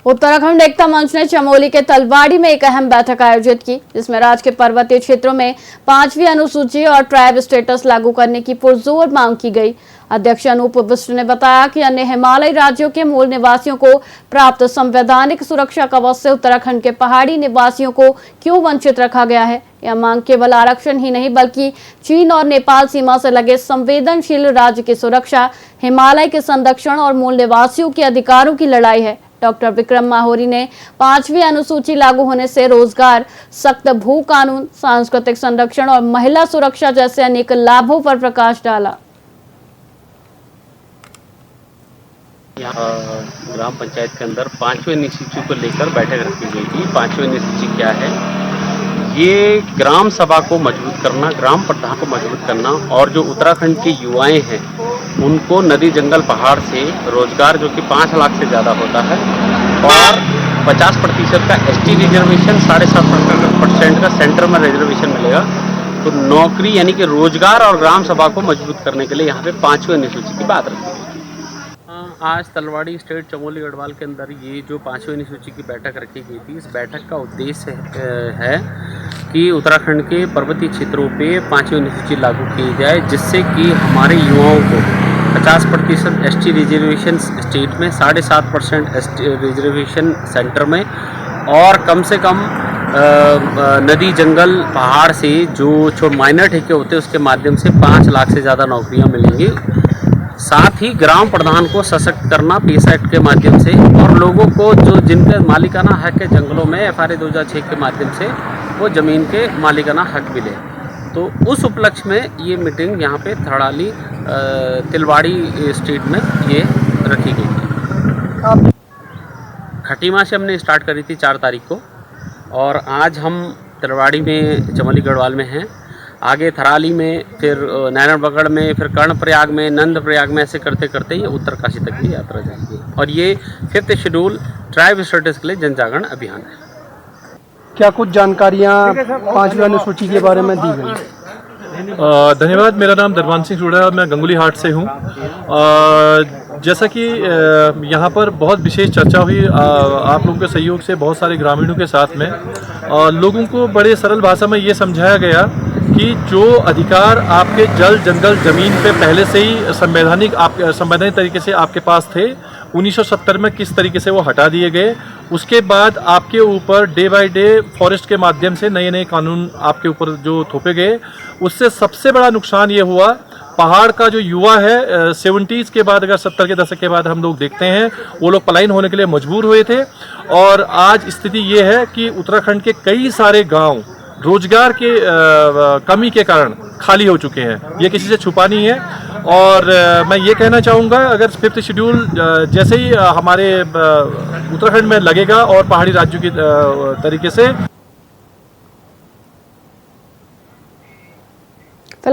उत्तराखंड एकता मंच ने चमोली के तलवाड़ी में एक अहम बैठक आयोजित की, जिसमें राज्य के पर्वतीय क्षेत्रों में 5वीं अनुसूची और ट्राइब स्टेटस लागू करने की पुरजोर मांग की गई। अध्यक्ष अनूप बिष्ट ने बताया कि अन्य हिमालयी राज्यों के मूल निवासियों को प्राप्त संवैधानिक सुरक्षा कवच से उत्तराखंड के पहाड़ी निवासियों को क्यों वंचित रखा गया है। यह मांग केवल आरक्षण ही नहीं बल्कि चीन और नेपाल सीमा से लगे संवेदनशील राज्य की सुरक्षा, हिमालय के संरक्षण और मूल निवासियों के अधिकारों की लड़ाई है। डॉक्टर विक्रम माहुरी ने 5वीं अनुसूची लागू होने से रोजगार, सख्त भू कानून, सांस्कृतिक संरक्षण और महिला सुरक्षा जैसे अनेक लाभों पर प्रकाश डाला। ग्राम पंचायत के अंदर 5वीं अनुसूची को लेकर बैठक रखी गई थी। 5वीं अनुसूची क्या है? ये ग्राम सभा को मजबूत करना, ग्राम प्रधान को मजबूत करना और जो उत्तराखंड के युवाएं हैं उनको नदी जंगल पहाड़ से रोजगार जो कि 5 लाख से ज़्यादा होता है और 50% का एसटी रिजर्वेशन, 7.5% का सेंटर में रिजर्वेशन मिलेगा। तो नौकरी यानी कि रोजगार और ग्राम सभा को मजबूत करने के लिए यहाँ पे 5वीं अनुसूची की बात रखी गई। आज तलवाड़ी स्टेट चमोली गढ़वाल के अंदर ये जो 5वीं अनुसूची की बैठक रखी गई थी, इस बैठक का उद्देश्य है कि उत्तराखंड के पर्वतीय क्षेत्रों पे 5वीं अनुसूची लागू की जाए, जिससे कि हमारे युवाओं को 50% एसटी रिजर्वेशन स्टेट में, 7.5% एसटी रिजर्वेशन सेंटर में और कम से कम नदी जंगल पहाड़ से जो माइनर ठेके होते हैं उसके माध्यम से 5 लाख से ज़्यादा नौकरियां मिलेंगी। साथ ही ग्राम प्रधान को सशक्त करना पेसा एक्ट के माध्यम से और लोगों को जो जिनके मालिकाना हक है जंगलों में FRA 2006 के माध्यम से वो ज़मीन के मालिकाना हक मिले। तो उस उपलक्ष्य में ये मीटिंग यहाँ पे थराली तिलवाड़ी स्टेट में ये रखी गई थी। खटीमा से हमने स्टार्ट करी थी 4 तारीख को और आज हम तिलवाड़ी में चमोली गढ़वाल में हैं। आगे थराली में, फिर नैनाबगढ़ में, फिर कर्णप्रयाग में, नंदप्रयाग में, ऐसे करते करते ये उत्तरकाशी तक की यात्रा जाएगी और ये 5th शेड्यूल ट्राइब स्टेटस के लिए जन जागरण अभियान है। क्या कुछ जानकारियाँ 5वीं अनुसूची के बारे में दी गई? धन्यवाद। मेरा नाम दरबान सिंह सूड़ा है और मैं गंगोली हाट से हूँ। जैसा कि यहाँ पर बहुत विशेष चर्चा हुई आप लोगों के सहयोग से बहुत सारे ग्रामीणों के साथ में, लोगों को बड़े सरल भाषा में ये समझाया गया कि जो अधिकार आपके जल, जंगल, ज़मीन पे पहले से ही संवैधानिक तरीके से आपके पास थे, 1970 में किस तरीके से वो हटा दिए गए। उसके बाद आपके ऊपर डे बाय डे फॉरेस्ट के माध्यम से नए नए कानून आपके ऊपर जो थोपे गए, उससे सबसे बड़ा नुकसान ये हुआ, पहाड़ का जो युवा है 70s के बाद, अगर 70 के दशक के बाद हम लोग देखते हैं, वो लोग पलायन होने के लिए मजबूर हुए थे और आज स्थिति ये है कि उत्तराखंड के कई सारे गांव रोजगार के कमी के कारण खाली हो चुके हैं। ये किसी से छुपा नहीं है और मैं ये कहना चाहूँगा, अगर 5th शेड्यूल जैसे ही हमारे उत्तराखंड में लगेगा और पहाड़ी राज्यों की तरीके से